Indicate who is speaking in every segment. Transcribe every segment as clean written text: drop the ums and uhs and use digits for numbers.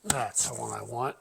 Speaker 1: That's the one I want.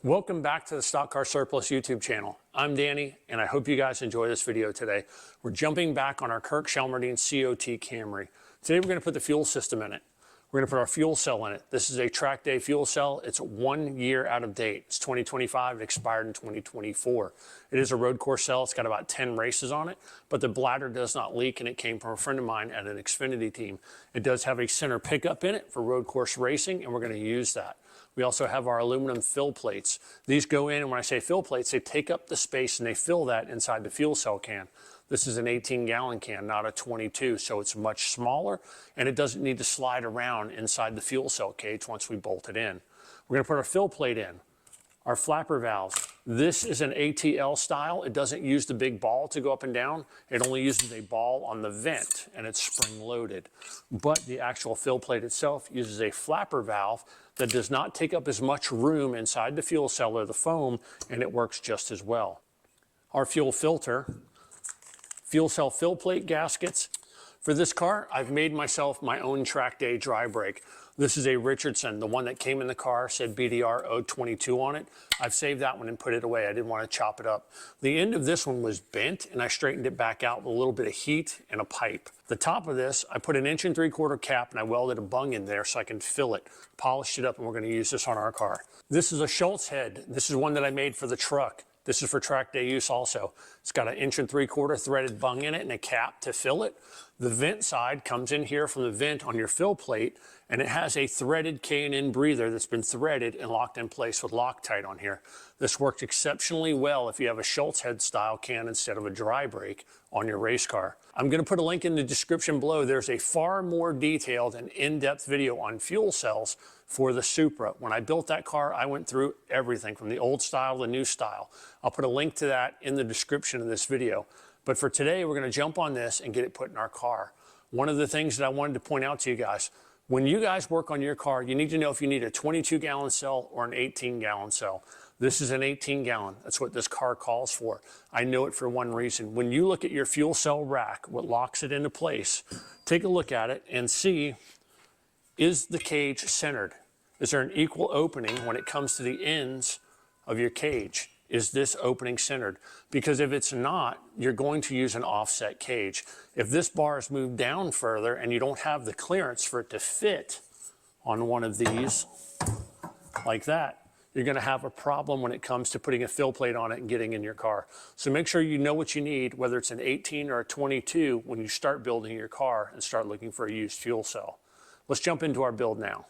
Speaker 1: Welcome back to the Stock Car Surplus YouTube channel. I'm Danny, and I hope you guys enjoy this video today. We're jumping back on our HurriCamry CoT Camry. Today we're going to put the fuel system in it. We're going to put our fuel cell in it. This is a track day fuel cell. It's 1 year out of date. It's 2025. It expired in 2024. It is a road course cell. It's got about 10 races on it, but the bladder does not leak, and it came from a friend of mine at an Xfinity team. It does have a center pickup in it for road course racing, and we're going to use that. We also have our aluminum fill plates. These go in, and when I say fill plates, they take up the space and they fill that inside the fuel cell can. This is an 18-gallon can, not a 22, so it's much smaller, and it doesn't need to slide around inside the fuel cell cage once we bolt it in. We're going to put our fill plate in, our flapper valves. This is an ATL style. It doesn't use the big ball to go up and down. It only uses a ball on the vent, and it's spring-loaded. But the actual fill plate itself uses a flapper valve that does not take up as much room inside the fuel cell or the foam, and it works just as well. Our fuel filter, fuel cell fill plate gaskets. For this car, I've made myself my own track day dry brake. This is a Richardson. The one that came in the car said BDR 022 on it. I've saved that one and put it away. I didn't want to chop it up. The end of this one was bent, and I straightened it back out with a little bit of heat and a pipe. The top of this, I put an 1 3/4 cap, and I welded a bung in there so I can fill it, polished it up, and we're going to use this on our car. This is a Schultz head. This is one that I made for the truck. This is for track day use also. It's got an 1 3/4 threaded bung in it and a cap to fill it. The vent side comes in here from the vent on your fill plate, and it has a threaded K&N breather that's been threaded and locked in place with Loctite on here. This works exceptionally well if you have a Schultz head style can instead of a dry brake on your race car. I'm going to put a link in the description below. There's a far more detailed and in-depth video on fuel cells for the Supra. When I built that car, I went through everything from the old style to the new style. I'll put a link to that in the description of this video. But for today, we're going to jump on this and get it put in our car. One of the things that I wanted to point out to you guys, when you guys work on your car, you need to know if you need a 22-gallon cell or an 18-gallon cell. This is an 18-gallon. That's what this car calls for. I know it for one reason. When you look at your fuel cell rack, what locks it into place, take a look at it and see, is the cage centered? Is there an equal opening when it comes to the ends of your cage? Is this opening centered? Because if it's not, you're going to use an offset cage. If this bar is moved down further and you don't have the clearance for it to fit on one of these, like that, you're going to have a problem when it comes to putting a fill plate on it and getting in your car. So make sure you know what you need, whether it's an 18 or a 22, when you start building your car and start looking for a used fuel cell. Let's jump into our build now.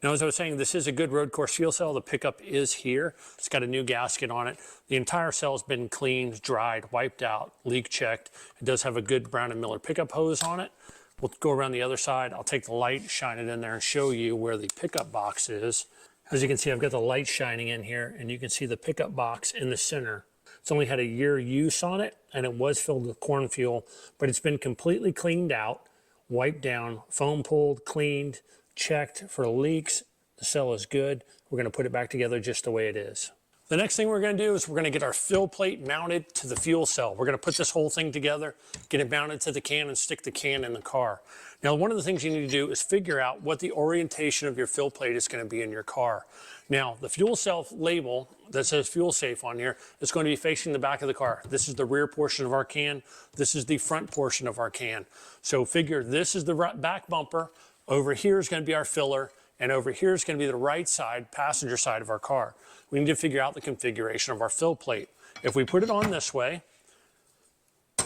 Speaker 1: Now, as I was saying, this is a good road course fuel cell. The pickup is here. It's got a new gasket on it. The entire cell has been cleaned, dried, wiped out, leak checked. It does have a good Brown & Miller pickup hose on it. We'll go around the other side. I'll take the light, shine it in there, and show you where the pickup box is. As you can see, I've got the light shining in here, and you can see the pickup box in the center. It's only had a year use on it, and it was filled with corn fuel, but it's been completely cleaned out, wiped down, foam pulled, cleaned, checked for leaks. The cell is good. We're going to put it back together just the way it is. The next thing we're going to do is we're going to get our fill plate mounted to the fuel cell. We're going to put this whole thing together, get it mounted to the can, and stick the can in the car. Now, one of the things you need to do is figure out what the orientation of your fill plate is going to be in your car. Now, the fuel cell label that says fuel safe on here is going to be facing the back of the car. This is the rear portion of our can. This is the front portion of our can. So figure this is the back bumper. Over here is going to be our filler, and over here is going to be the right side, passenger side of our car. We need to figure out the configuration of our fill plate. If we put it on this way,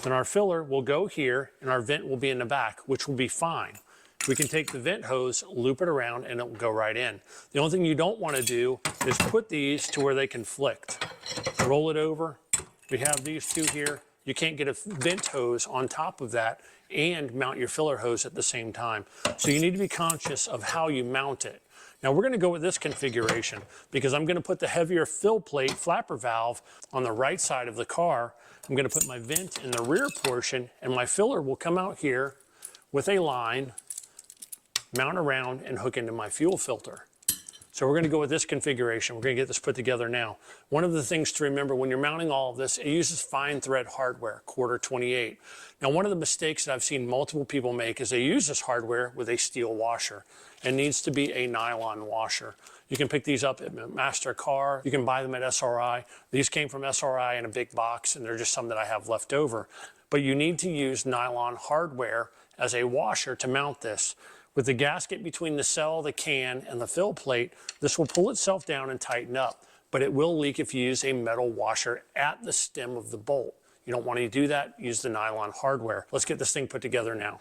Speaker 1: then our filler will go here, and our vent will be in the back, which will be fine. We can take the vent hose, loop it around, and it will go right in. The only thing you don't want to do is put these to where they conflict. Roll it over. We have these two here. You can't get a vent hose on top of that and mount your filler hose at the same time. So you need to be conscious of how you mount it. Now we're going to go with this configuration because I'm going to put the heavier fill plate flapper valve on the right side of the car. I'm going to put my vent in the rear portion, and my filler will come out here with a line, mount around, and hook into my fuel filter. So we're going to go with this configuration. We're going to get this put together now. One of the things to remember when you're mounting all of this, it uses fine thread hardware, quarter 28. Now, one of the mistakes that I've seen multiple people make is they use this hardware with a steel washer. It needs to be a nylon washer. You can pick these up at Master Car. You can buy them at SRI. These came from SRI in a big box, and they're just some that I have left over. But you need to use nylon hardware as a washer to mount this. With the gasket between the cell, the can, and the fill plate, this will pull itself down and tighten up, but it will leak if you use a metal washer at the stem of the bolt. You don't want to do that, use the nylon hardware. Let's get this thing put together now.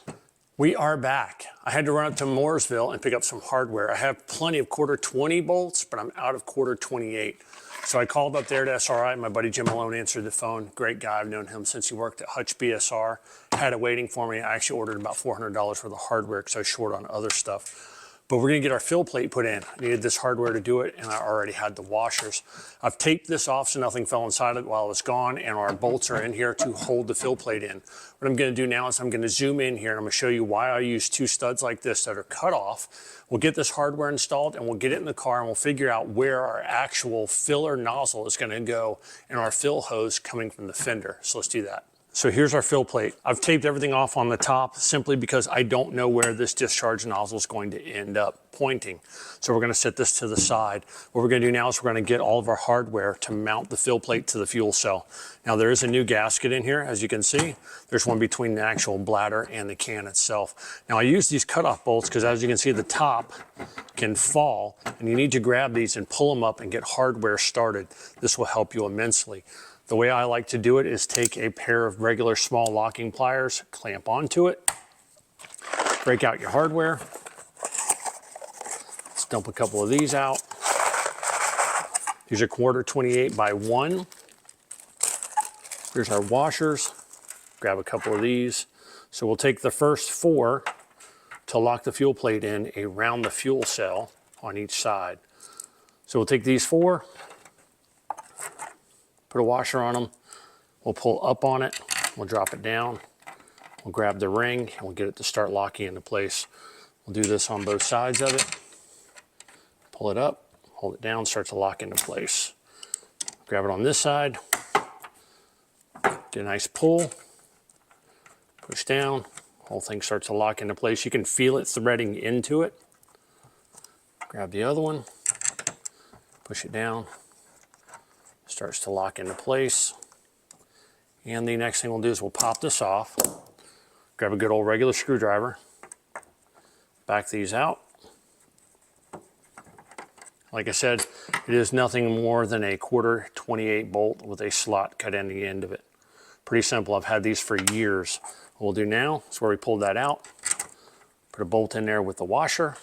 Speaker 1: We are back. I had to run up to Mooresville and pick up some hardware. I have plenty of quarter 20 bolts, but I'm out of quarter 28. So I called up there to SRI. My buddy Jim Malone answered the phone. Great guy. I've known him since he worked at Hutch BSR. Had it waiting for me. I actually ordered about $400 worth of hardware because I was short on other stuff. But we're going to get our fill plate put in. I needed this hardware to do it, and I already had the washers. I've taped this off so nothing fell inside it while I was gone, and our bolts are in here to hold the fill plate in. What I'm going to do now is I'm going to zoom in here, and I'm going to show you why I use two studs like this that are cut off. We'll get this hardware installed, and we'll get it in the car, and we'll figure out where our actual filler nozzle is going to go and our fill hose coming from the fender. So let's do that. So here's our fill plate. I've taped everything off on the top simply because I don't know where this discharge nozzle is going to end up pointing. So we're going to set this to the side. What we're going to do now is we're going to get all of our hardware to mount the fill plate to the fuel cell. Now there is a new gasket in here, as you can see. There's one between the actual bladder and the can itself. Now I use these cutoff bolts because, as you can see, the top can fall, and you need to grab these and pull them up and get hardware started. This will help you immensely. The way I like to do it is take a pair of regular small locking pliers, clamp onto it, break out your hardware. Let's dump a couple of these out. These are quarter 28 by 1. Here's our washers. Grab a couple of these. So we'll take the first 4 to lock the fuel plate in around the fuel cell on each side. So we'll take these 4. Put a washer on them, we'll pull up on it, we'll drop it down, we'll grab the ring, and we'll get it to start locking into place. We'll do this on both sides of it. Pull it up, hold it down, start to lock into place. Grab it on this side, get a nice pull, push down, whole thing starts to lock into place. You can feel it threading into it. Grab the other one, push it down. Starts to lock into place. And the next thing we'll do is we'll pop this off, grab a good old regular screwdriver, back these out. Like I said, it is nothing more than a quarter 28 bolt with a slot cut in the end of it. Pretty simple. I've had these for years. What we'll do now is where we pulled that out, put a bolt in there with the washer.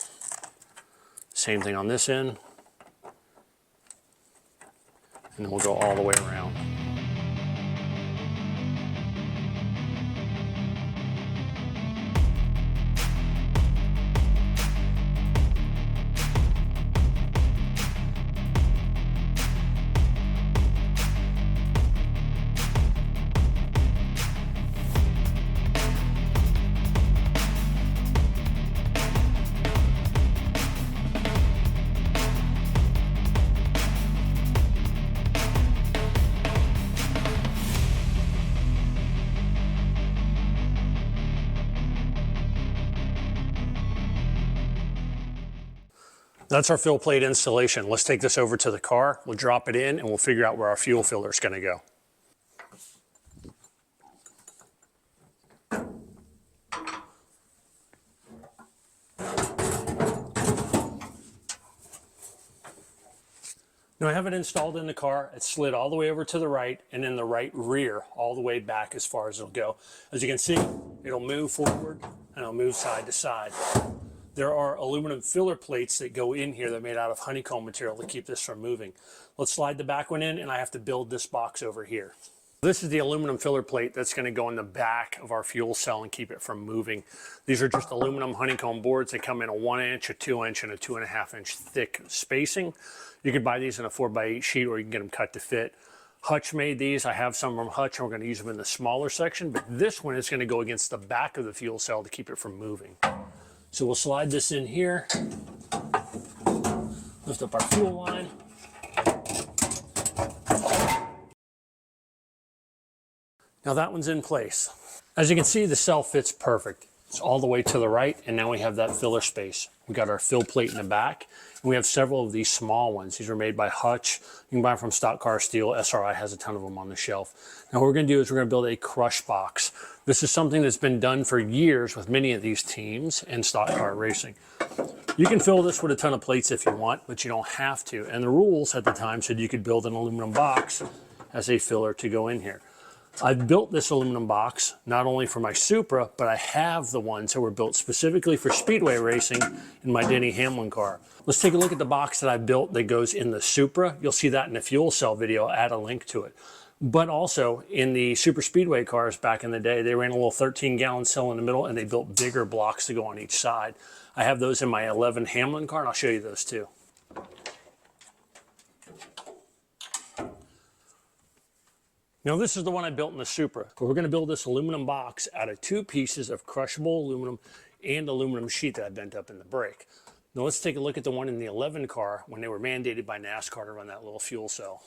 Speaker 1: Same thing on this end. And then we'll go all the way around. That's our fill plate installation. Let's take this over to the car. We'll drop it in and we'll figure out where our fuel filler is going to go. Now I have it installed in the car. It's slid all the way over to the right and in the right rear all the way back as far as it'll go. As you can see, it'll move forward and it'll move side to side. There are aluminum filler plates that go in here that are made out of honeycomb material to keep this from moving. Let's slide the back one in, and I have to build this box over here. This is the aluminum filler plate that's going to go in the back of our fuel cell and keep it from moving. These are just aluminum honeycomb boards. They come in a 1 inch, a 2 inch, and a 2.5 inch thick spacing. You could buy these in a 4x8 sheet, or you can get them cut to fit. Hutch made these. I have some from Hutch, and we're going to use them in the smaller section, but this one is going to go against the back of the fuel cell to keep it from moving. So we'll slide this in here, lift up our fuel line. Now that one's in place. As you can see, the cell fits perfect. It's all the way to the right, and now we have that filler space. We got our fill plate in the back, and we have several of these small ones. These are made by Hutch. You can buy them from Stock Car Steel. SRI has a ton of them on the shelf. Now what we're gonna do is we're gonna build a crush box. This is something that's been done for years with many of these teams and stock car racing. You can fill this with a ton of plates if you want, but you don't have to. And the rules at the time said you could build an aluminum box as a filler to go in here. I've built this aluminum box not only for my Supra, but I have the ones that were built specifically for speedway racing in my Denny Hamlin car. Let's take a look at the box that I built that goes in the Supra. You'll see that in the fuel cell video. I'll add a link to it. But also in the super speedway cars back in the day, they ran a little 13-gallon cell in the middle, and they built bigger blocks to go on each side. I have those in my 11 Hamlin car, and I'll show you those too. Now this is the one I built in the Supra. We're going to build this aluminum box out of 2 pieces of crushable aluminum and aluminum sheet that I bent up in the brake. Now let's take a look at the one in the 11 car when they were mandated by NASCAR to run that little fuel cell.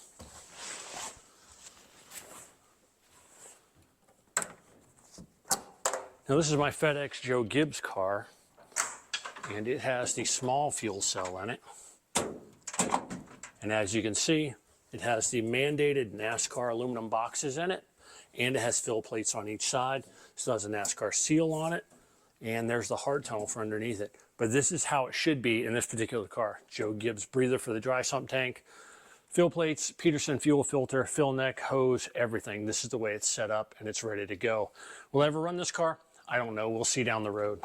Speaker 1: Now this is my FedEx Joe Gibbs car, and it has the small fuel cell in it. And as you can see, it has the mandated NASCAR aluminum boxes in it, and it has fill plates on each side. Still has a NASCAR seal on it, and there's the hard tunnel for underneath it. But this is how it should be in this particular car. Joe Gibbs breather for the dry sump tank, fill plates, Peterson fuel filter, fill neck, hose, everything. This is the way it's set up, and it's ready to go. Will I ever run this car? I don't know. We'll see down the road.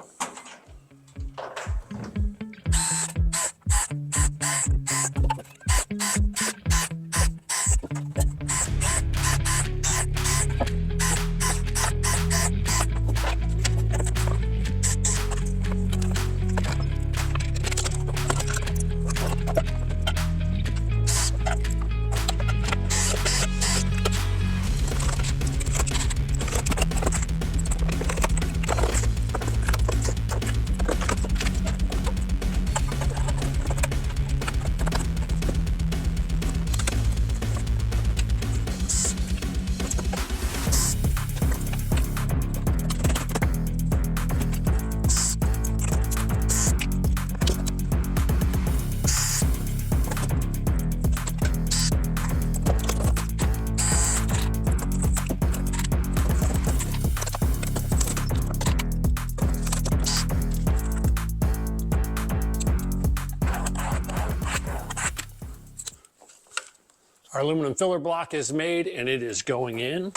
Speaker 1: Our aluminum filler block is made, and it is going in.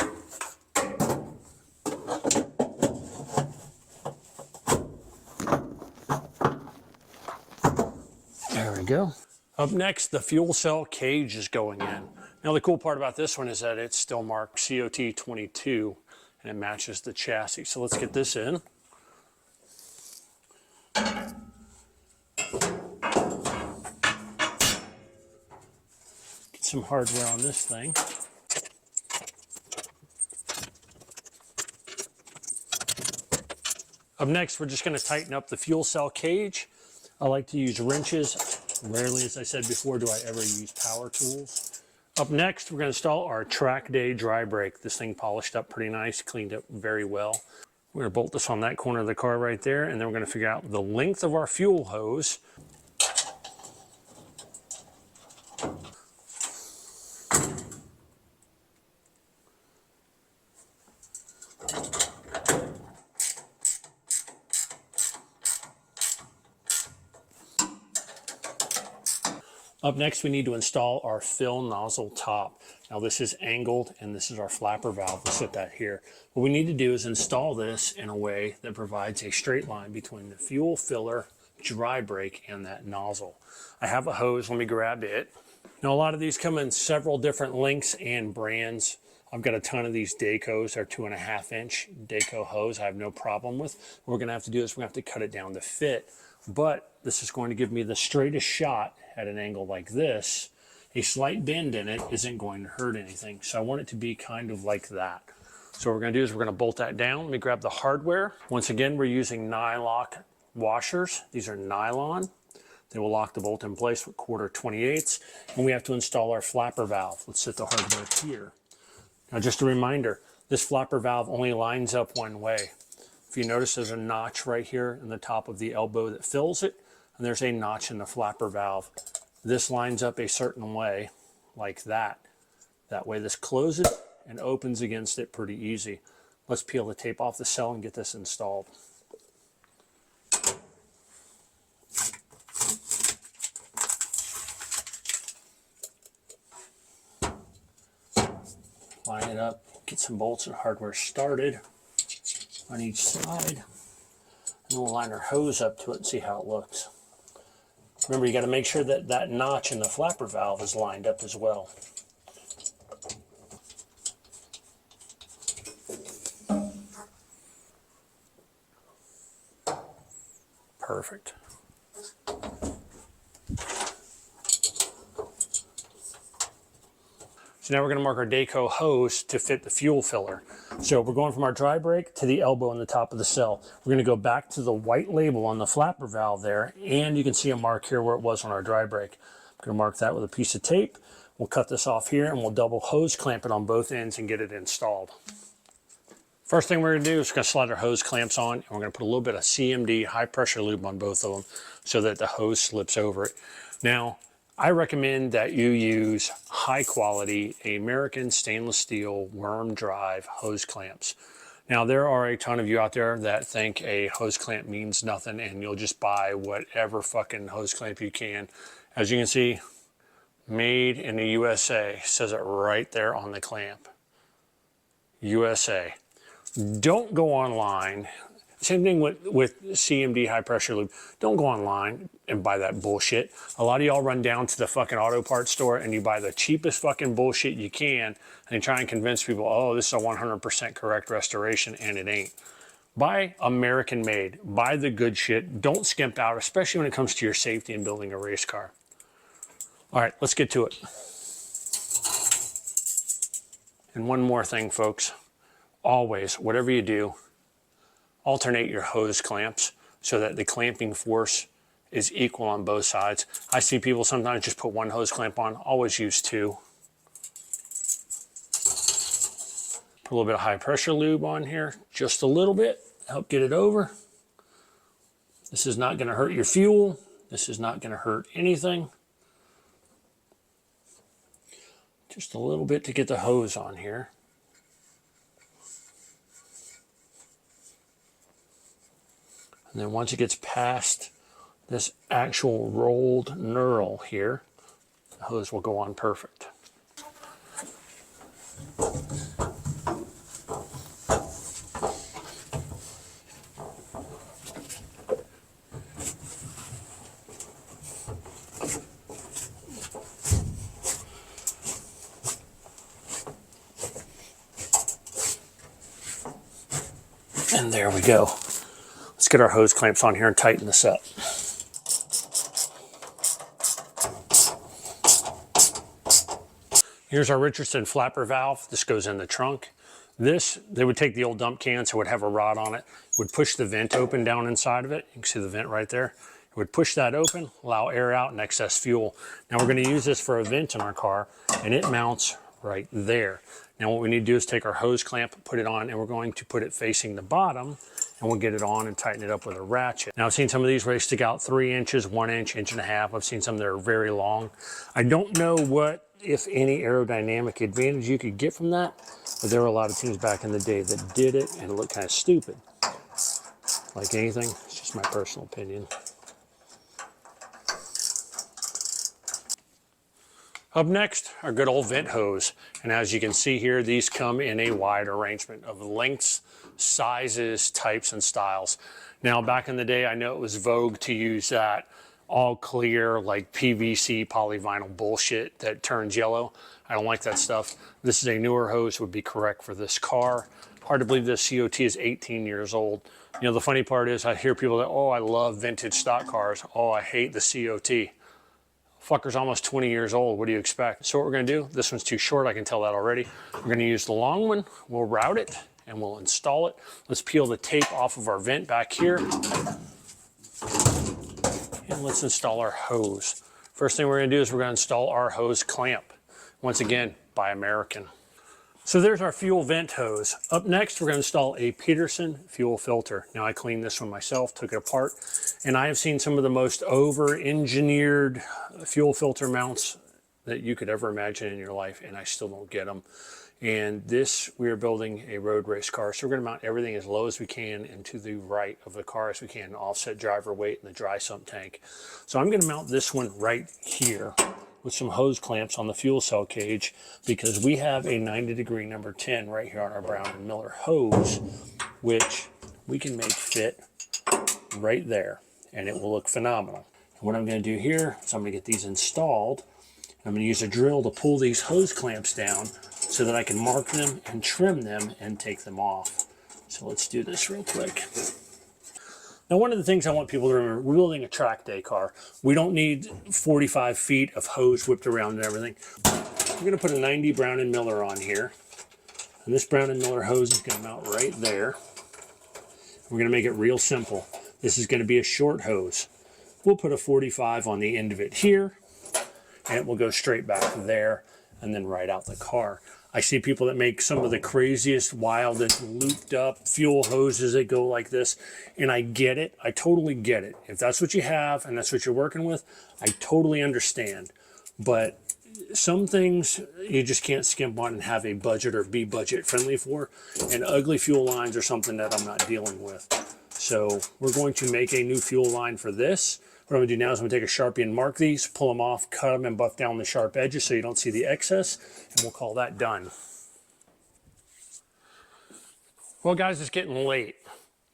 Speaker 1: There we go. Up next, the fuel cell cage is going in. Now the cool part about this one is that it's still marked CoT 22, and it matches the chassis. So let's get this in. Some hardware on this thing. Up next, we're just going to tighten up the fuel cell cage. I like to use wrenches. Rarely, as I said before, do I ever use power tools. Up next, we're going to install our track day dry brake. This thing polished up pretty nice, cleaned up very well. We're going to bolt this on that corner of the car right there, and then we're going to figure out the length of our fuel hose. Up next, we need to install our fill nozzle top. Now this is angled, and this is our flapper valve. We'll set that here. What we need to do is install this in a way that provides a straight line between the fuel filler, dry brake, and that nozzle. I have a hose. Let me grab it. Now a lot of these come in several different lengths and brands. I've got a ton of these Dacos. They're 2.5 inch Daco hose. I have no problem with. What we're going to have to do is we're going to have to cut it down to fit. But this is going to give me the straightest shot at an angle like this. A slight bend in it isn't going to hurt anything. So I want it to be kind of like that. So what we're going to do is we're going to bolt that down. Let me grab the hardware. Once again, we're using Nylock washers. These are nylon. They will lock the bolt in place with 1/4-28. And we have to install our flapper valve. Let's set the hardware here. Now just a reminder, this flapper valve only lines up one way. If you notice, there's a notch right here in the top of the elbow that fills it, and there's a notch in the flapper valve. This lines up a certain way, like that. That way this closes and opens against it pretty easy. Let's peel the tape off the cell and get this installed. Line it up, get some bolts and hardware started on each side, and we'll line our hose up to it and see how it looks. Remember, you got to make sure that that notch in the flapper valve is lined up as well. Perfect. So now we're going to mark our Daco hose to fit the fuel filler. So we're going from our dry brake to the elbow on the top of the cell. We're going to go back to the white label on the flapper valve there, and you can see a mark here where it was on our dry brake. I'm going to mark that with a piece of tape. We'll cut this off here and we'll double hose clamp it on both ends and get it installed. First thing we're going to do is we're going to slide our hose clamps on, and we're going to put a little bit of CMD high pressure lube on both of them so that the hose slips over it. Now, I recommend that you use high quality American stainless steel worm drive hose clamps. Now there are a ton of you out there that think a hose clamp means nothing and you'll just buy whatever fucking hose clamp you can. As you can see, made in the USA, says it right there on the clamp. USA. Don't go online. Same thing with CMD high pressure lube. Don't go online and buy that bullshit. A lot of y'all run down to the fucking auto parts store and you buy the cheapest fucking bullshit you can and you try and convince people, oh, this is a 100% correct restoration, and it ain't. Buy American made. Buy the good shit. Don't skimp out, especially when it comes to your safety and building a race car. All right, let's get to it. And one more thing, folks. Always, whatever you do, alternate your hose clamps so that the clamping force is equal on both sides. I see people sometimes just put one hose clamp on. Always use two. Put a little bit of high pressure lube on here, just a little bit, help get it over. This is not going to hurt your fuel. This is not going to hurt anything. Just a little bit to get the hose on here. And then once it gets past this actual rolled knurl here, the hose will go on perfect. And there we go. Let's get our hose clamps on here and tighten this up. Here's our Richardson flapper valve. This goes in the trunk. This, they would take the old dump can, so it would have a rod on it. It would push the vent open down inside of it. You can see the vent right there. It would push that open, allow air out and excess fuel. Now we're going to use this for a vent in our car, and it mounts right there. Now what we need to do is take our hose clamp, put it on, and we're going to put it facing the bottom, and we'll get it on and tighten it up with a ratchet. Now I've seen some of these where they stick out 3 inches, 1 inch, 1.5 inches. I've seen some that are very long. I don't know what, if any, aerodynamic advantage you could get from that, but there were a lot of teams back in the day that did it and it looked kind of stupid. Like anything, it's just my personal opinion. Up next, our good old vent hose. And as you can see here, these come in a wide arrangement of lengths, sizes, types, and styles. Now, back in the day, I know it was vogue to use that all clear, like PVC polyvinyl bullshit that turns yellow. I don't like that stuff. This is a newer hose, would be correct for this car. Hard to believe this CoT is 18 years old. You know, the funny part is I hear people that, oh, I love vintage stock cars. Oh, I hate the CoT. Fucker's almost 20 years old. What do you expect? So what we're gonna do, this one's too short, I can tell that already. We're gonna use the long one. We'll route it and we'll install it. Let's peel the tape off of our vent back here. And let's install our hose. First thing we're gonna do is we're gonna install our hose clamp. Once again, by American. So there's our fuel vent hose. Up next, we're gonna install a Peterson fuel filter. Now I cleaned this one myself, took it apart, and I have seen some of the most over-engineered fuel filter mounts that you could ever imagine in your life, and I still don't get them. And this, we are building a road race car, so we're gonna mount everything as low as we can and to the right of the car as we can, offset driver weight in the dry sump tank. So I'm gonna mount this one right here with some hose clamps on the fuel cell cage, because we have a 90-degree number 10 right here on our Brown and Miller hose, which we can make fit right there, and it will look phenomenal. And what I'm gonna do here is I'm gonna get these installed. I'm gonna use a drill to pull these hose clamps down so that I can mark them and trim them and take them off. So let's do this real quick. Now, one of the things I want people to remember, we're building a track day car. We don't need 45 feet of hose whipped around and everything. We're gonna put a 90 Brown and Miller on here. And this Brown and Miller hose is gonna mount right there. We're gonna make it real simple. This is gonna be a short hose. We'll put a 45 on the end of it here, and it will go straight back there and then right out the car. I see people that make some of the craziest, wildest, looped up fuel hoses that go like this, and I get it. I totally get it. If that's what you have and that's what you're working with, I totally understand. But some things you just can't skimp on and have a budget or be budget friendly for, and ugly fuel lines are something that I'm not dealing with. So we're going to make a new fuel line for this. What I'm gonna do now is I'm gonna take a Sharpie and mark these, pull them off, cut them, and buff down the sharp edges so you don't see the excess, and we'll call that done. Well, guys, it's getting late.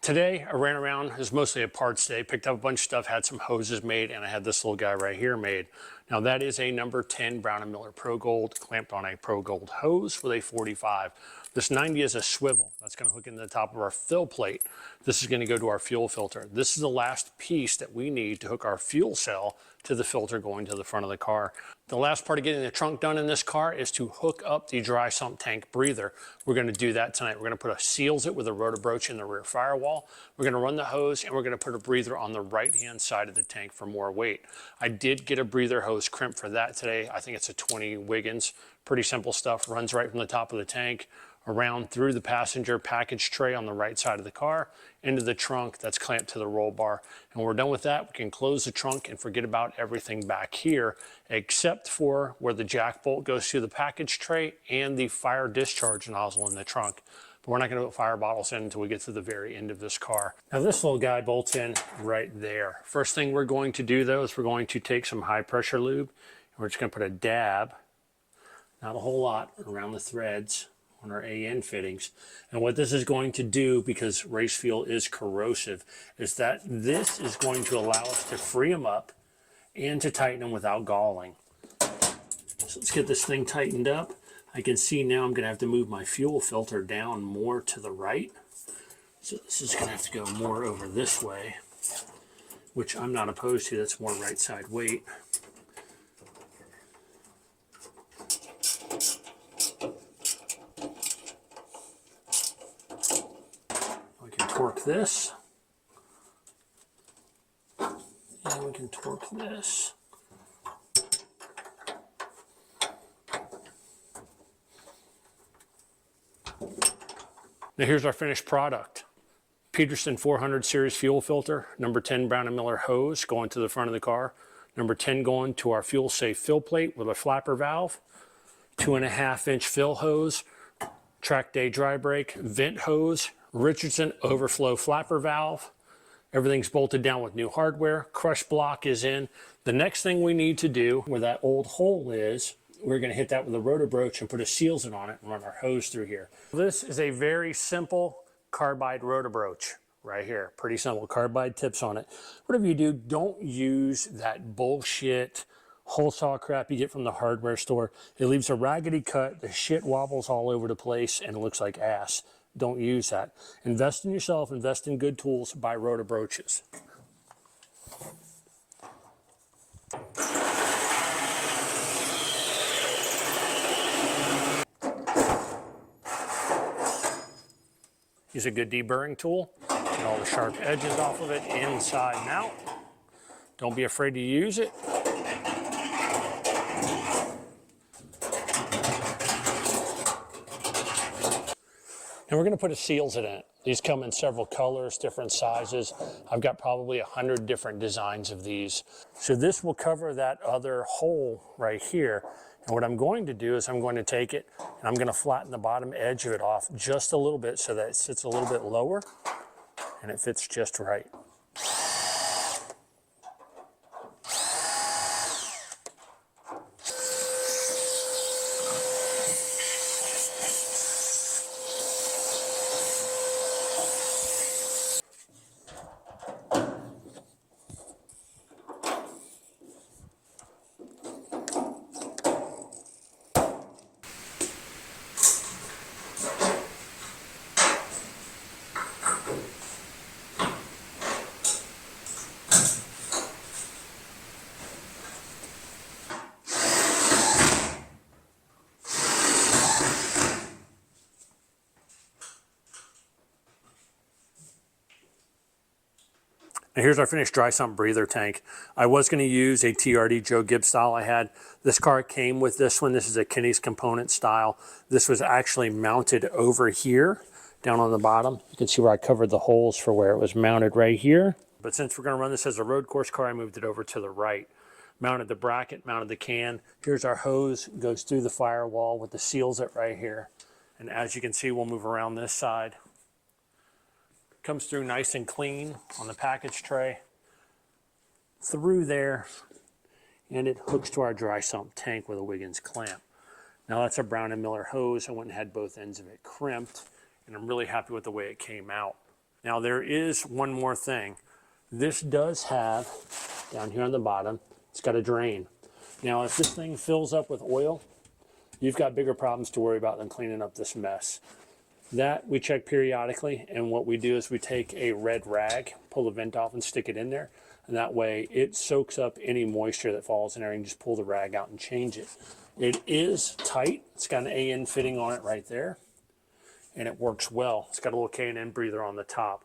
Speaker 1: Today, I ran around, it was mostly a parts day, picked up a bunch of stuff, had some hoses made, and I had this little guy right here made. Now that is a number 10 Brown & Miller Pro Gold, clamped on a Pro Gold hose with a 45. This 90 is a swivel. That's gonna hook into the top of our fill plate. This is gonna go to our fuel filter. This is the last piece that we need to hook our fuel cell to the filter going to the front of the car. The last part of getting the trunk done in this car is to hook up the dry sump tank breather. We're gonna do that tonight. We're gonna put seals it with a rotor broach in the rear firewall. We're gonna run the hose, and we're gonna put a breather on the right-hand side of the tank for more weight. I did get a breather hose crimp for that today. I think it's a 20 Wiggins. Pretty simple stuff, runs right from the top of the tank, around through the passenger package tray on the right side of the car, into the trunk that's clamped to the roll bar. And when we're done with that, we can close the trunk and forget about everything back here, except for where the jack bolt goes to the package tray and the fire discharge nozzle in the trunk. But we're not gonna put fire bottles in until we get to the very end of this car. Now this little guy bolts in right there. First thing we're going to do though is we're going to take some high pressure lube, and we're just gonna put a dab, not a whole lot, around the threads on our AN fittings. And what this is going to do, because race fuel is corrosive, is that this is going to allow us to free them up and to tighten them without galling. So let's get this thing tightened up. I can see now I'm gonna have to move my fuel filter down more to the right. So this is gonna have to go more over this way, which I'm not opposed to. That's more right side weight. Torque this, and we can torque this. Now here's our finished product. Peterson 400 series fuel filter, number 10 Brown & Miller hose going to the front of the car, number 10 going to our fuel safe fill plate with a flapper valve, 2.5-inch fill hose, track day dry brake, vent hose, Richardson overflow flapper valve. Everything's bolted down with new hardware. Crush block is in. The next thing we need to do, where that old hole is, we're going to hit that with a rotor broach and put a seals in on it and run our hose through here. This is a very simple carbide rotor broach. right here. Pretty simple, carbide tips on it. Whatever you do, don't use that bullshit hole saw crap you get from the hardware store. It leaves a raggedy cut, the shit wobbles all over the place, and it looks like ass. Don't use that. Invest in yourself, invest in good tools, buy rotor broaches. Use a good deburring tool, get all the sharp edges off of it, inside and out. Don't be afraid to use it. And we're going to put seals in it. These come in several colors, different sizes. I've got probably 100 different designs of these. So this will cover that other hole right here. And what I'm going to do is I'm going to take it and I'm going to flatten the bottom edge of it off just a little bit so that it sits a little bit lower and it fits just right. Now here's our finished dry sump breather tank. I was going to use a TRD Joe Gibbs style I had. This car came with this one. This is a Kinney's component style. This was actually mounted over here, down on the bottom. You can see where I covered the holes for where it was mounted right here. But since we're going to run this as a road course car, I moved it over to the right. Mounted the bracket, mounted the can. Here's our hose, goes through the firewall with the seals it right here. And as you can see, we'll move around this side. Comes through nice and clean on the package tray, through there, and it hooks to our dry sump tank with a Wiggins clamp. Now that's a Brown & Miller hose. I went and had both ends of it crimped, and I'm really happy with the way it came out. Now there is one more thing. This does have, down here on the bottom, it's got a drain. Now if this thing fills up with oil, you've got bigger problems to worry about than cleaning up this mess. That we check periodically, and what we do is we take a red rag, pull the vent off and stick it in there, and that way it soaks up any moisture that falls in there, and you just pull the rag out and change it. It is tight. It's got an AN fitting on it right there, and it works well. It's got a little K&N breather on the top.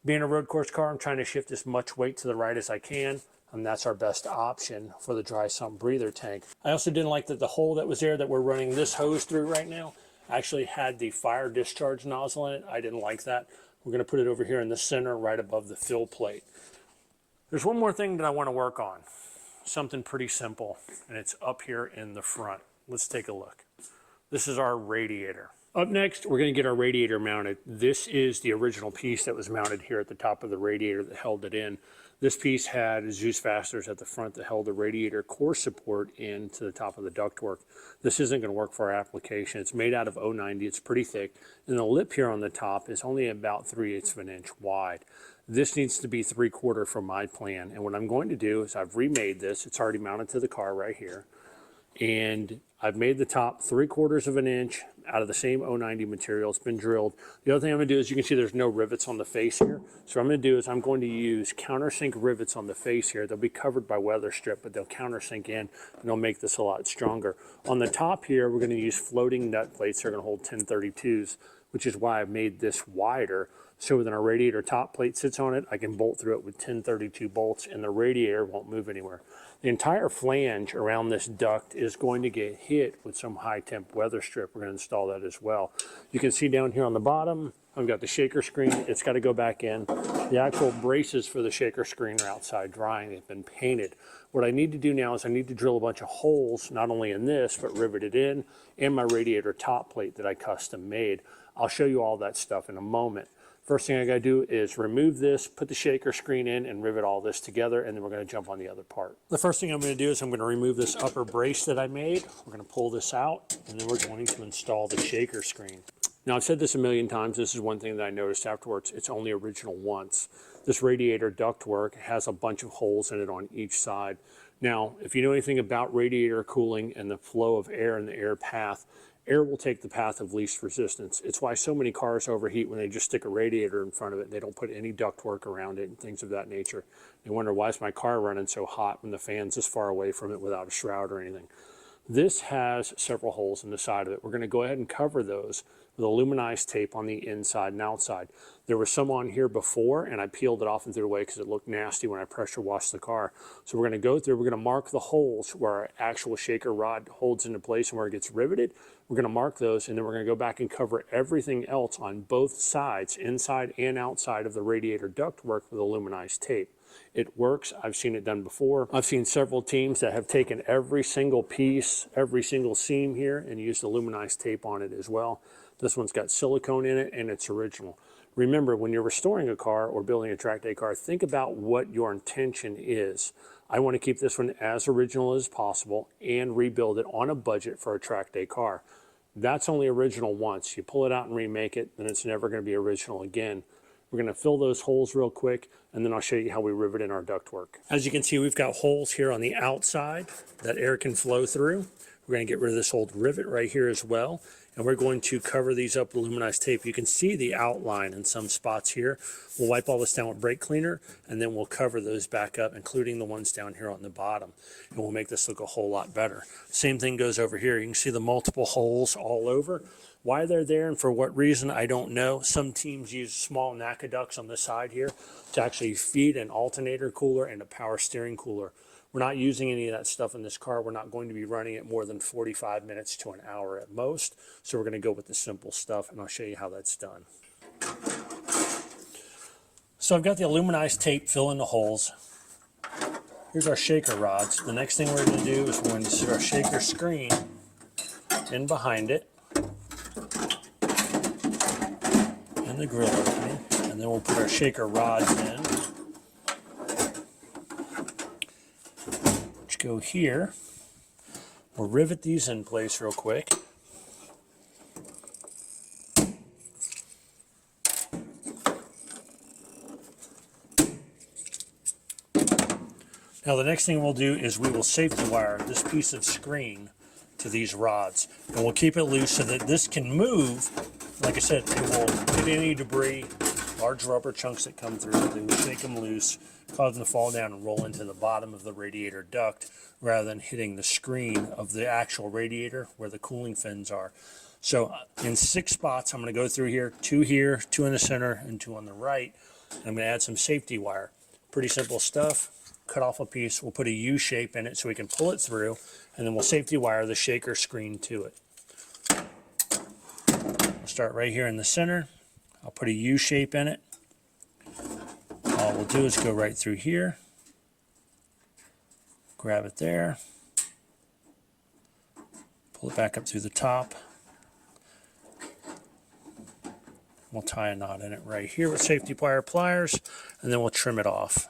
Speaker 1: Being a road course car, I'm trying to shift as much weight to the right as I can, and that's our best option for the dry sump breather tank. I also didn't like that the hole that was there that we're running this hose through right now actually had the fire discharge nozzle in it. I didn't like that. We're going to put it over here in the center right above the fill plate. There's one more thing that I want to work on. Something pretty simple, and it's up here in the front. Let's take a look. This is our radiator. Up next, we're going to get our radiator mounted. This is the original piece that was mounted here at the top of the radiator that held it in. This piece had Zeus fasteners at the front that held the radiator core support into the top of the ductwork. This isn't going to work for our application. It's made out of 090. It's pretty thick. And the lip here on the top is only about 3/8 of an inch wide. This needs to be 3/4 for my plan. And what I'm going to do is I've remade this. It's already mounted to the car right here. And I've made the top 3/4 of an inch out of the same 090 material. It's been drilled. The other thing I'm going to do is you can see there's no rivets on the face here. So what I'm going to do is I'm going to use countersink rivets on the face here. They'll be covered by weather strip, but they'll countersink in and they'll make this a lot stronger. On the top here, we're going to use floating nut plates. They're going to hold 1032s, which is why I've made this wider. So when our radiator top plate sits on it, I can bolt through it with 1032 bolts and the radiator won't move anywhere. The entire flange around this duct is going to get hit with some high temp weather strip. We're going to install that as well. You can see down here on the bottom, I've got the shaker screen. It's got to go back in. The actual braces for the shaker screen are outside drying. They've been painted. What I need to do now is I need to drill a bunch of holes, not only in this, but rivet it in, and my radiator top plate that I custom made. I'll show you all that stuff in a moment. First thing I gotta do is remove this, put the shaker screen in, and rivet all this together, and then we're gonna jump on the other part. The first thing I'm gonna do is I'm gonna remove this upper brace that I made. We're gonna pull this out, and then we're going to install the shaker screen. Now, I've said this a million times. This is one thing that I noticed afterwards. It's only original once. This radiator ductwork has a bunch of holes in it on each side. Now, if you know anything about radiator cooling and the flow of air and the air path, air will take the path of least resistance. It's why so many cars overheat when they just stick a radiator in front of it. They don't put any ductwork around it and things of that nature. They wonder, why is my car running so hot when the fan's this far away from it without a shroud or anything? This has several holes in the side of it. We're going to go ahead and cover those with aluminized tape on the inside and outside. There was some on here before, and I peeled it off and threw it away because it looked nasty when I pressure washed the car. So we're going to go through, we're going to mark the holes where our actual shaker rod holds into place and where it gets riveted. We're going to mark those, and then we're going to go back and cover everything else on both sides, inside and outside of the radiator ductwork, with aluminized tape. It works. I've seen it done before. I've seen several teams that have taken every single piece, every single seam here, and used aluminized tape on it as well. This one's got silicone in it, and it's original. Remember, when you're restoring a car or building a track day car, think about what your intention is. I want to keep this one as original as possible and rebuild it on a budget for a track day car. That's only original once. You pull it out and remake it, then it's never going to be original again. We're going to fill those holes real quick, and then I'll show you how we rivet in our ductwork. As you can see, we've got holes here on the outside that air can flow through. We're going to get rid of this old rivet right here as well, and we're going to cover these up with aluminized tape. You can see the outline in some spots here. We'll wipe all this down with brake cleaner, and then we'll cover those back up, including the ones down here on the bottom, and we'll make this look a whole lot better. Same thing goes over here. You can see the multiple holes all over. Why they're there and for what reason, I don't know. Some teams use small NACA ducts on the side here to actually feed an alternator cooler and a power steering cooler. We're not using any of that stuff in this car. We're not going to be running it more than 45 minutes to an hour at most. So we're going to go with the simple stuff, and I'll show you how that's done. So I've got the aluminized tape filling the holes. Here's our shaker rods. The next thing we're going to do is we're going to sit our shaker screen in behind it, and the grill opening, and then we'll put our shaker rods in, which go here. We'll rivet these in place real quick. Now the next thing we'll do is we will safety wire this piece of screen to these rods, and we'll keep it loose so that this can move. Like I said, it will hit any debris, large rubber chunks that come through. They will shake them loose, cause them to fall down and roll into the bottom of the radiator duct rather than hitting the screen of the actual radiator where the cooling fins are. So in 6 spots, I'm going to go through here, 2 here, 2 in the center, and 2 on the right. And I'm going to add some safety wire. Pretty simple stuff. Cut off a piece. We'll put a U shape in it so we can pull it through, and then we'll safety wire the shaker screen to it. We'll start right here in the center. I'll put a U shape in it. All we'll do is go right through here, grab it there, pull it back up through the top. We'll tie a knot in it right here with safety wire pliers, and then we'll trim it off.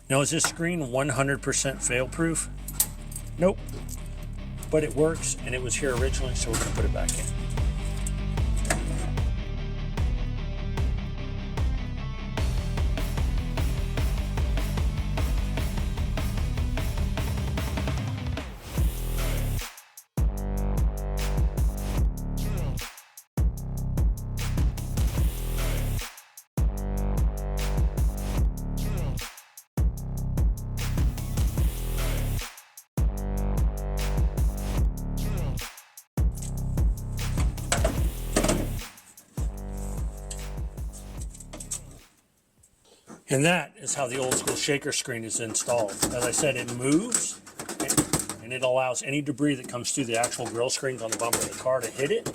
Speaker 1: Now, is this screen 100% fail-proof? Nope, but it works, and it was here originally, so we're going to put it back in. And that is how the old school shaker screen is installed. As I said, it moves, and it allows any debris that comes through the actual grill screens on the bumper of the car to hit it.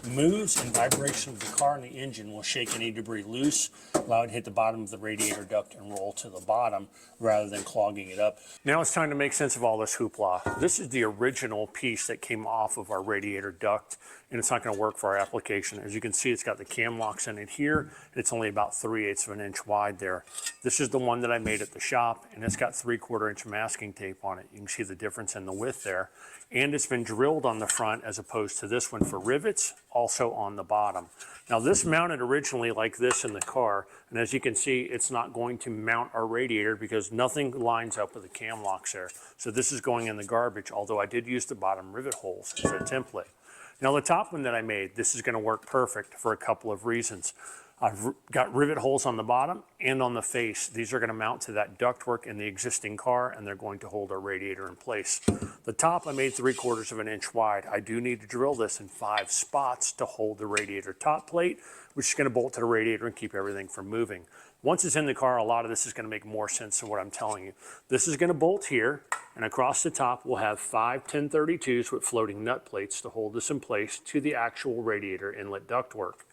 Speaker 1: Moves, and vibration of the car and the engine will shake any debris loose, allow it to hit the bottom of the radiator duct and roll to the bottom rather than clogging it up. Now it's time to make sense of all this hoopla. This is the original piece that came off of our radiator duct and it's not going to work for our application. As you can see, it's got the cam locks in it here, and it's only about 3/8 of an inch wide there. This is the one that I made at the shop, and it's got 3/4 inch masking tape on it. You can see the difference in the width there, and it's been drilled on the front as opposed to this one for rivets, also on the bottom. Now this mounted originally like this in the car, and as you can see, it's not going to mount our radiator because nothing lines up with the cam locks there. So this is going in the garbage, although I did use the bottom rivet holes as a template. Now the top one that I made, this is going to work perfect for a couple of reasons. I've got rivet holes on the bottom and on the face. These are going to mount to that ductwork in the existing car, and they're going to hold our radiator in place. The top I made 3/4 of an inch wide. I do need to drill this in 5 spots to hold the radiator top plate, which is going to bolt to the radiator and keep everything from moving. Once it's in the car, a lot of this is going to make more sense than what I'm telling you. This is going to bolt here, and across the top we'll have 5 1032s with floating nut plates to hold this in place to the actual radiator inlet ductwork.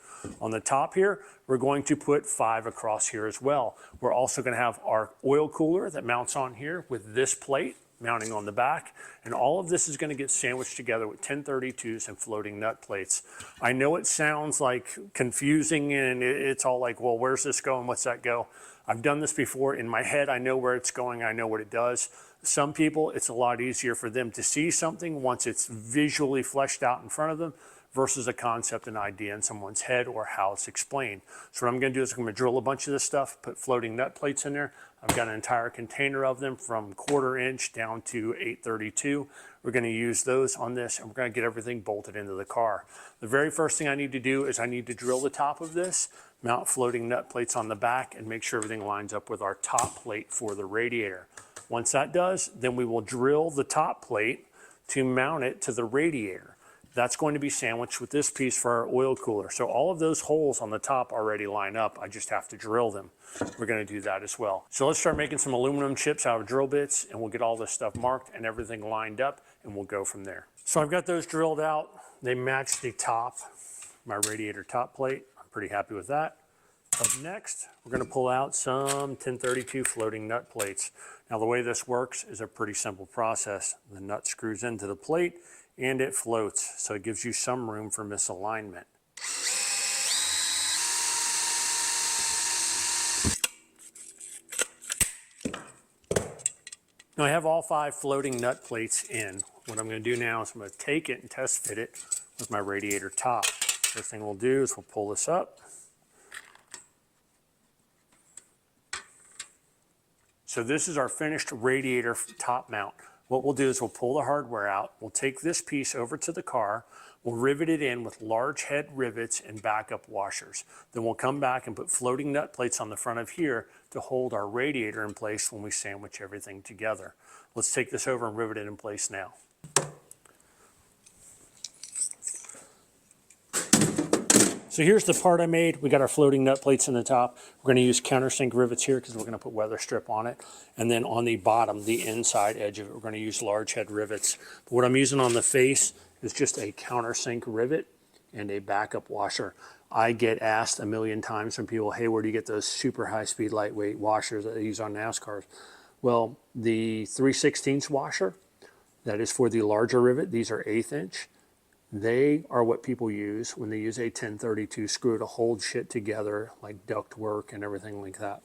Speaker 1: On the top here, we're going to put 5 across here as well. We're also going to have our oil cooler that mounts on here with this plate mounting on the back, and all of this is going to get sandwiched together with 1032s and floating nut plates. I know it sounds like confusing, and it's all like, well, where's this going? What's that go? I've done this before. In my head, I know where it's going. I know what it does. Some people, it's a lot easier for them to see something once it's visually fleshed out in front of them versus a concept and idea in someone's head or how it's explained. So what I'm going to do is I'm going to drill a bunch of this stuff, put floating nut plates in there. I've got an entire container of them from 1/4 inch down to 832. We're going to use those on this, and we're going to get everything bolted into the car. The very first thing I need to do is I need to drill the top of this, mount floating nut plates on the back, and make sure everything lines up with our top plate for the radiator. Once that does, then we will drill the top plate to mount it to the radiator. That's going to be sandwiched with this piece for our oil cooler. So all of those holes on the top already line up. I just have to drill them. We're going to do that as well. So let's start making some aluminum chips out of drill bits, and we'll get all this stuff marked and everything lined up, and we'll go from there. So I've got those drilled out. They match the top, my radiator top plate. I'm pretty happy with that. Up next, we're going to pull out some 1032 floating nut plates. Now the way this works is a pretty simple process. The nut screws into the plate and it floats, so it gives you some room for misalignment. Now I have all 5 floating nut plates in. What I'm going to do now is I'm going to take it and test fit it with my radiator top. First thing we'll do is we'll pull this up. So this is our finished radiator top mount. What we'll do is we'll pull the hardware out, we'll take this piece over to the car, we'll rivet it in with large head rivets and backup washers. Then we'll come back and put floating nut plates on the front of here to hold our radiator in place when we sandwich everything together. Let's take this over and rivet it in place now. So here's the part I made. We got our floating nut plates in the top. We're going to use countersink rivets here because we're going to put weather strip on it. And then on the bottom, the inside edge of it, we're going to use large head rivets. But what I'm using on the face is just a countersink rivet and a backup washer. I get asked a million times from people, hey, where do you get those super high-speed lightweight washers that they use on NASCARs? Well, the 3/16 washer, that is for the larger rivet. These are 1/8 inch. They are what people use when they use a 1032 screw to hold shit together, like duct work and everything like that.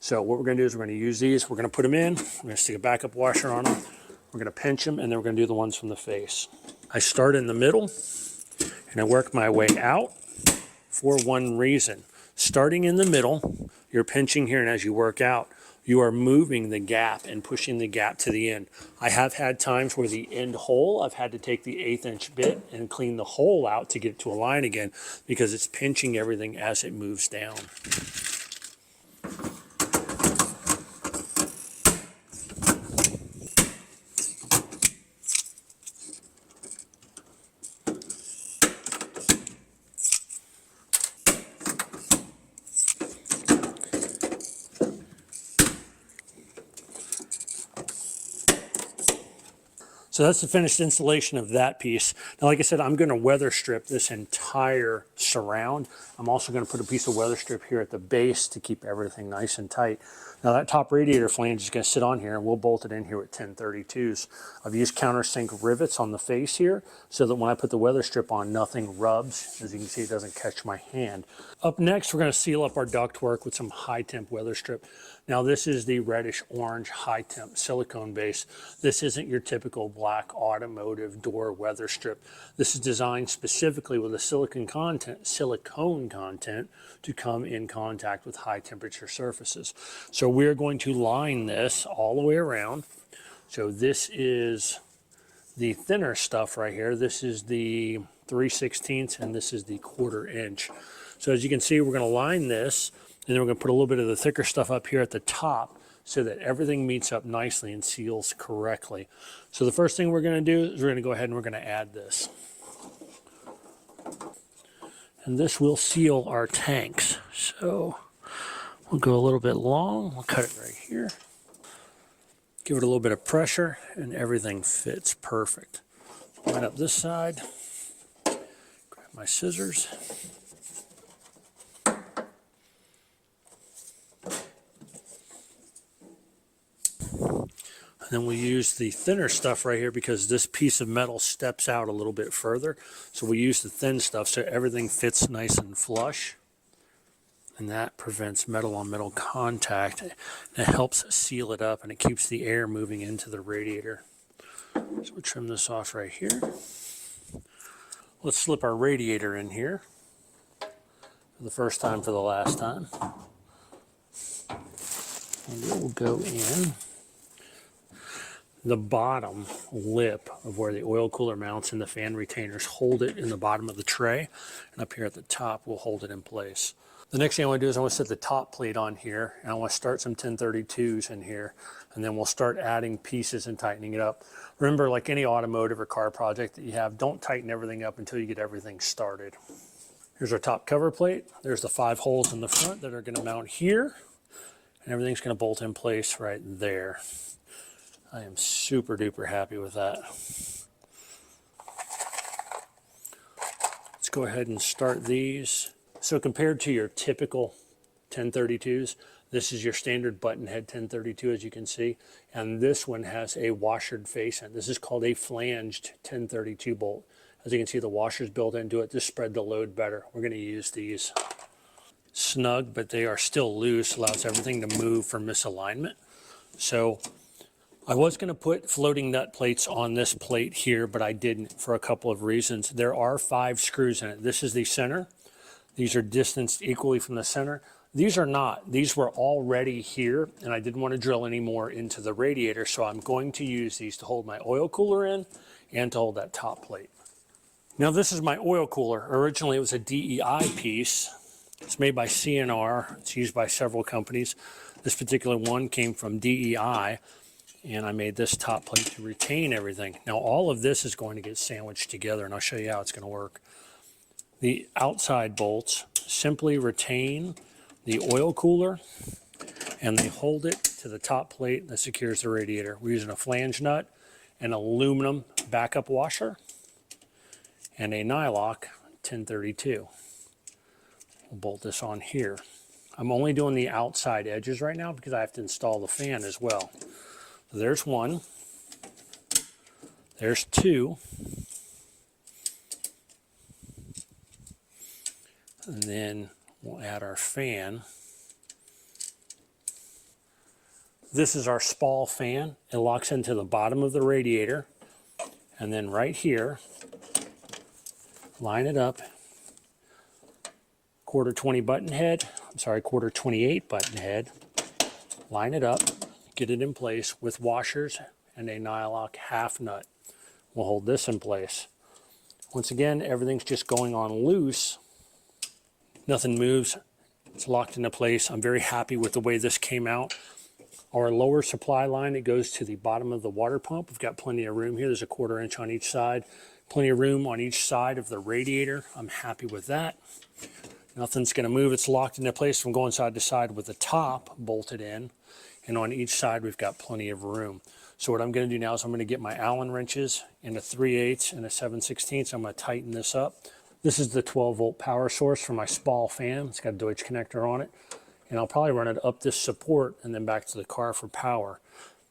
Speaker 1: So what we're going to do is we're going to use these. We're going to put them in. We're going to stick a backup washer on them. We're going to pinch them, and then we're going to do the ones from the face. I start in the middle, and I work my way out for one reason. Starting in the middle, you're pinching here, and as you work out, you are moving the gap and pushing the gap to the end. I have had times where the end hole, I've had to take the 1/8 inch bit and clean the hole out to get it to align again because it's pinching everything as it moves down. So that's the finished installation of that piece. Now, like I said, I'm going to weather strip this entire entire surround. I'm also going to put a piece of weather strip here at the base to keep everything nice and tight. Now that top radiator flange is going to sit on here, and we'll bolt it in here with 1032s. I've used countersink rivets on the face here so that when I put the weather strip on, nothing rubs. As you can see, it doesn't catch my hand. Up next, we're going to seal up our ductwork with some high temp weather strip. Now this is the reddish orange high temp silicone base. This isn't your typical black automotive door weather strip. This is designed specifically with a silicone content to come in contact with high temperature surfaces. So we're going to line this all the way around. So this is the thinner stuff right here. This is the 3/16 and this is the 1/4 inch. So as you can see, we're going to line this, and then we're going to put a little bit of the thicker stuff up here at the top so that everything meets up nicely and seals correctly. So the first thing we're going to do is we're going to go ahead and we're going to add this. And this will seal our tanks. So we'll go a little bit long. We'll cut it right here. Give it a little bit of pressure, and everything fits perfect. Line up this side. Grab my scissors. And then we use the thinner stuff right here because this piece of metal steps out a little bit further. So we use the thin stuff so everything fits nice and flush. And that prevents metal on metal contact. And it helps seal it up, and it keeps the air moving into the radiator. So we'll trim this off right here. Let's slip our radiator in here for the first time for the last time. And it will go in the bottom lip of where the oil cooler mounts and the fan retainers hold it in the bottom of the tray, and up here at the top we'll hold it in place. The next thing I want to do is I want to set the top plate on here, and I want to start some 1032s in here, and then we'll start adding pieces and tightening it up. Remember, like any automotive or car project that you have, don't tighten everything up until you get everything started. Here's our top cover plate. There's the 5 holes in the front that are going to mount here, and everything's going to bolt in place right there. I am super duper happy with that. Let's go ahead and start these. So compared to your typical 1032s, this is your standard button head 1032, as you can see, and this one has a washered face in. This is called a flanged 1032 bolt. As you can see, the washer's built into it to spread the load better. We're going to use these. Snug, but they are still loose, allows everything to move for misalignment. So I was going to put floating nut plates on this plate here, but I didn't for a couple of reasons. There are 5 screws in it. This is the center. These are distanced equally from the center. These are not. These were already here, and I didn't want to drill any more into the radiator, so I'm going to use these to hold my oil cooler in and to hold that top plate. Now this is my oil cooler. Originally it was a DEI piece. It's made by CNR. It's used by several companies. This particular one came from DEI. And I made this top plate to retain everything. Now all of this is going to get sandwiched together, and I'll show you how it's going to work. The outside bolts simply retain the oil cooler, and they hold it to the top plate that secures the radiator. We're using a flange nut, an aluminum backup washer, and a nylock 1032. We'll bolt this on here. I'm only doing the outside edges right now because I have to install the fan as well. There's 1, there's 2, and then we'll add our fan. This is our spall fan. It locks into the bottom of the radiator, and then right here, line it up, 1/4 20 button head, 1/4 28 button head, line it up, get it in place with washers and a nylock half nut. We'll hold this in place. Once again, everything's just going on loose. Nothing moves. It's locked into place. I'm very happy with the way this came out. Our lower supply line, it goes to the bottom of the water pump. We've got plenty of room here. There's a 1/4 inch on each side. Plenty of room on each side of the radiator. I'm happy with that. Nothing's going to move. It's locked into place from going side to side with the top bolted in. And on each side, we've got plenty of room. So what I'm going to do now is I'm going to get my Allen wrenches and a 3/8 and a 7/16. I'm going to tighten this up. This is the 12-volt power source for my Spall fan. It's got a Deutsch connector on it. And I'll probably run it up this support and then back to the car for power.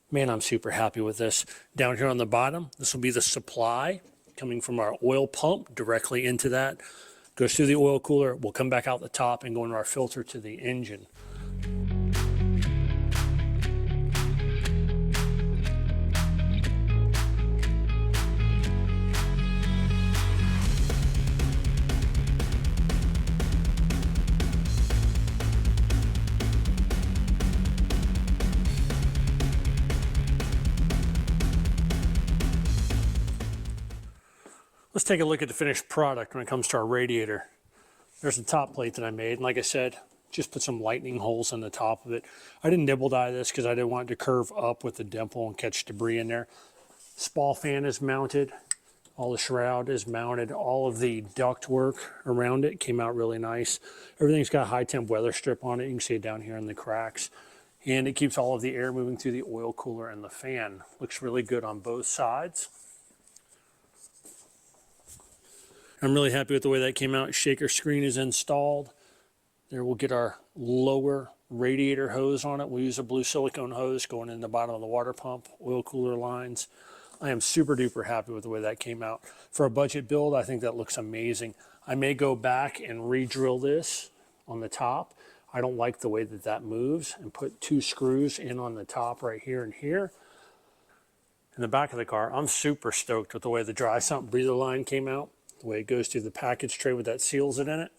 Speaker 1: Man, I'm super happy with this. Down here on the bottom, this will be the supply coming from our oil pump directly into that. Goes through the oil cooler, will come back out the top and go into our filter to the engine. Let's take a look at the finished product when it comes to our radiator. There's the top plate that I made, and like I said, just put some lightning holes in the top of it. I didn't nibble dye this because I didn't want it to curve up with the dimple and catch debris in there. Spall fan is mounted, all the shroud is mounted, all of the duct work around it came out really nice. Everything's got a high temp weather strip on it. You can see it down here in the cracks. And it keeps all of the air moving through the oil cooler and the fan. Looks really good on both sides. I'm really happy with the way that came out. Shaker screen is installed. There we'll get our lower radiator hose on it. We'll use a blue silicone hose going in the bottom of the water pump, oil cooler lines. I am super duper happy with the way that came out. For a budget build, I think that looks amazing. I may go back and re-drill this on the top. I don't like the way that that moves, and put 2 screws in on the top right here and here. In the back of the car, I'm super stoked with the way the dry sump breather line came out. The way it goes through the package tray with that seals it in it.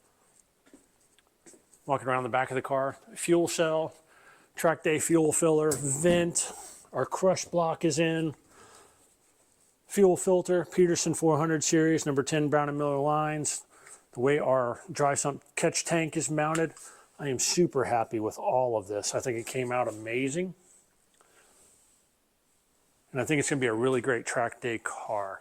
Speaker 1: Walking around the back of the car, fuel cell, track day fuel filler, vent, our crush block is in, fuel filter, Peterson 400 series, number 10 Brown & Miller lines. The way our dry sump catch tank is mounted, I am super happy with all of this. I think it came out amazing. And I think it's going to be a really great track day car.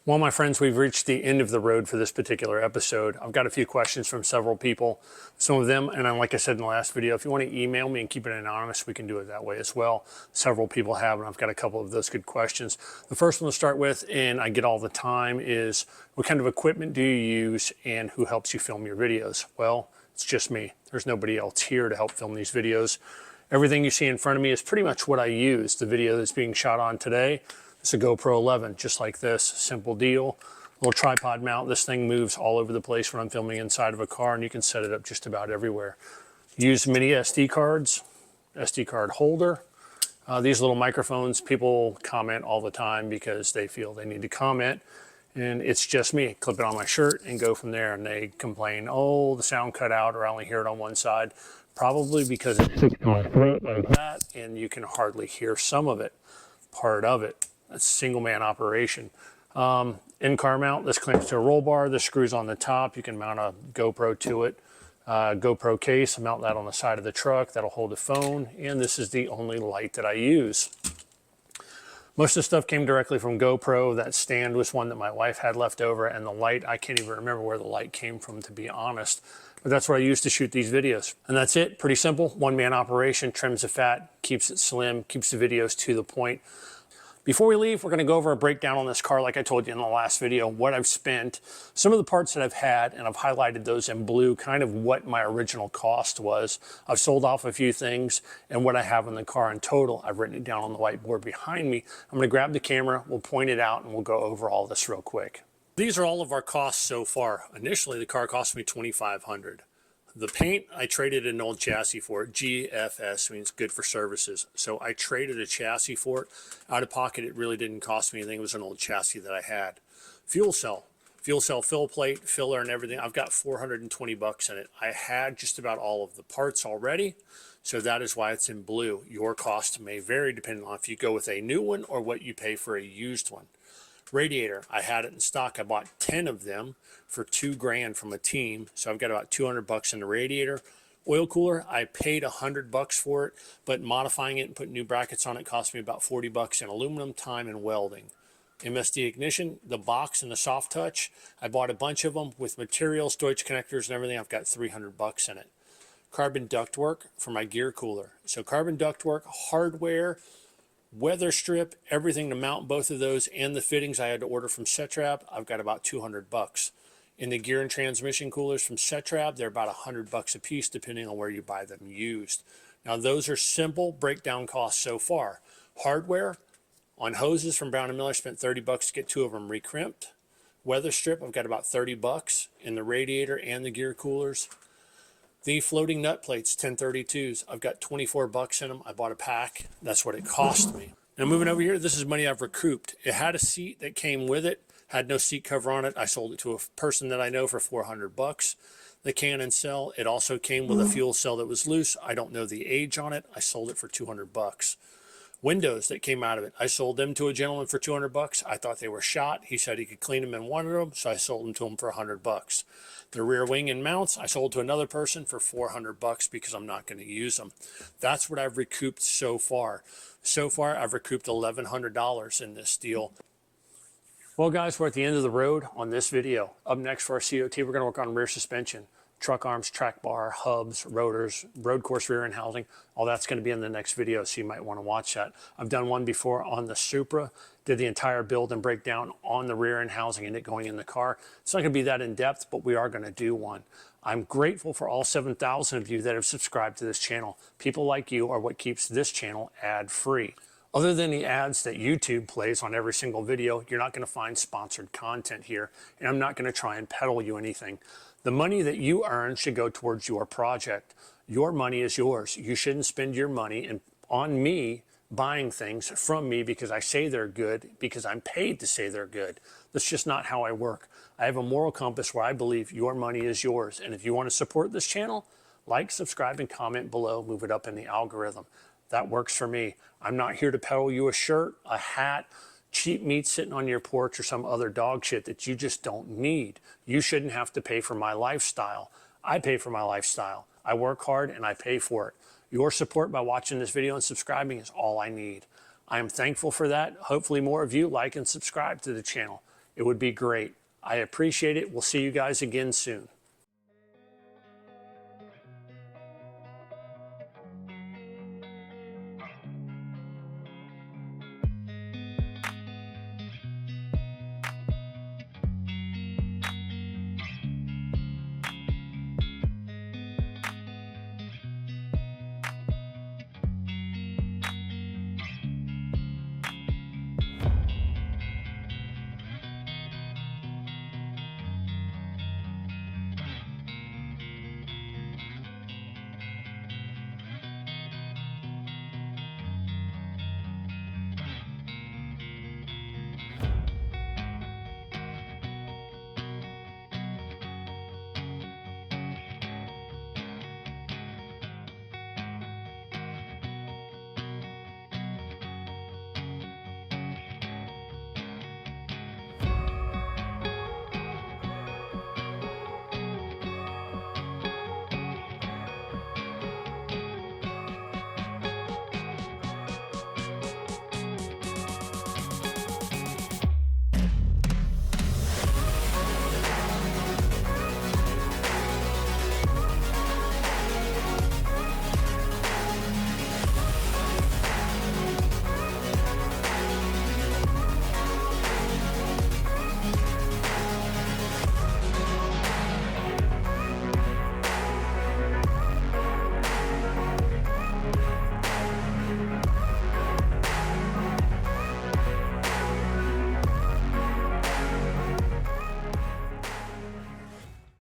Speaker 1: Well, my friends, we've reached the end of the road for this particular episode. I've got a few questions from several people. Some of them, and like I said in the last video, if you want to email me and keep it anonymous, we can do it that way as well. Several people have, and I've got a couple of those good questions. The first one to start with, and I get all the time, is what kind of equipment do you use and who helps you film your videos? Well, it's just me. There's nobody else here to help film these videos. Everything you see in front of me is pretty much what I use. The video that's being shot on today, it's a GoPro 11, just like this, simple deal. Little tripod mount. This thing moves all over the place when I'm filming inside of a car, and you can set it up just about everywhere. Use mini SD cards, SD card holder. These little microphones, people comment all the time because they feel they need to comment, and it's just me. Clip it on my shirt and go from there, and they complain, oh, the sound cut out, or I only hear it on one side. Probably because it sticks to my throat like that, and you can hardly hear some of it, part of it. That's a single man operation. In-car mount, this clamps to a roll bar. This screws on the top. You can mount a GoPro to it. GoPro case, mount that on the side of the truck. That'll hold a phone. And this is the only light that I use. Most of the stuff came directly from GoPro. That stand was one that my wife had left over. And the light, I can't even remember where the light came from, to be honest. But that's what I use to shoot these videos. And that's it. Pretty simple. One-man operation. Trims the fat, keeps it slim, keeps the videos to the point. Before we leave, we're going to go over a breakdown on this car, like I told you in the last video, what I've spent, some of the parts that I've had, and I've highlighted those in blue, kind of what my original cost was. I've sold off a few things, and what I have in the car in total. I've written it down on the whiteboard behind me. I'm going to grab the camera, we'll point it out, and we'll go over all this real quick. These are all of our costs so far. Initially, the car cost me $2,500. The paint, I traded an old chassis for it. GFS means good for services. So I traded a chassis for it. Out of pocket, it really didn't cost me anything. It was an old chassis that I had. Fuel cell fill plate, filler, and everything. I've got 420 bucks in it. I had just about all of the parts already. So that is why it's in blue. Your cost may vary depending on if you go with a new one or what you pay for a used one. Radiator, I had it in stock. I bought 10 of them for $2,000 from a team. So I've got about 200 bucks in the radiator. Oil cooler, I paid 100 bucks for it, but modifying it and putting new brackets on it cost me about 40 bucks in aluminum, time, and welding. MSD ignition, the box and the soft touch, I bought a bunch of them with materials, Deutsch connectors, and everything. I've got 300 bucks in it. Carbon ductwork for my gear cooler. So carbon ductwork, hardware, weather strip, everything to mount both of those, and the fittings I had to order from Setrap. I've got about 200 bucks. And the gear and transmission coolers from Setrab, they're about $100 a piece depending on where you buy them used. Now those are simple breakdown costs so far. Hardware, on hoses from Brown & Miller, spent $30 to get 2 of them recrimped. Weather strip, I've got about $30 in the radiator and the gear coolers. The floating nut plates, 1032s, I've got $24 in them. I bought a pack. That's what it cost me. Now moving over here, this is money I've recouped. It had a seat that came with it, had no seat cover on it. I sold it to a person that I know for $400. The Canon cell, it also came with a fuel cell that was loose. I don't know the age on it. I sold it for $200. Windows that came out of it, I sold them to a gentleman for $200. I thought they were shot. He said he could clean them and wanted them, so I sold them to him for $100. The rear wing and mounts, I sold to another person for $400 because I'm not going to use them. That's what I've recouped so far. So far, I've recouped $1,100 in this deal. Well, guys, we're at the end of the road on this video. Up next for our CoT, we're going to work on rear suspension. Truck arms, track bar, hubs, rotors, road course rear end housing. All that's going to be in the next video, so you might want to watch that. I've done one before on the Supra, did the entire build and breakdown on the rear end housing and it going in the car. It's not going to be that in depth, but we are going to do one. I'm grateful for all 7,000 of you that have subscribed to this channel. People like you are what keeps this channel ad-free. Other than the ads that YouTube plays on every single video, you're not going to find sponsored content here, and I'm not going to try and peddle you anything. The money that you earn should go towards your project. Your money is yours. You shouldn't spend your money on me buying things from me because I say they're good, because I'm paid to say they're good. That's just not how I work. I have a moral compass where I believe your money is yours. And if you want to support this channel, like, subscribe, and comment below. Move it up in the algorithm. That works for me. I'm not here to peddle you a shirt, a hat, cheap meat sitting on your porch, or some other dog shit that you just don't need. You shouldn't have to pay for my lifestyle. I pay for my lifestyle. I work hard and I pay for it. Your support by watching this video and subscribing is all I need. I am thankful for that. Hopefully more of you like and subscribe to the channel. It would be great. I appreciate it. We'll see you guys again soon.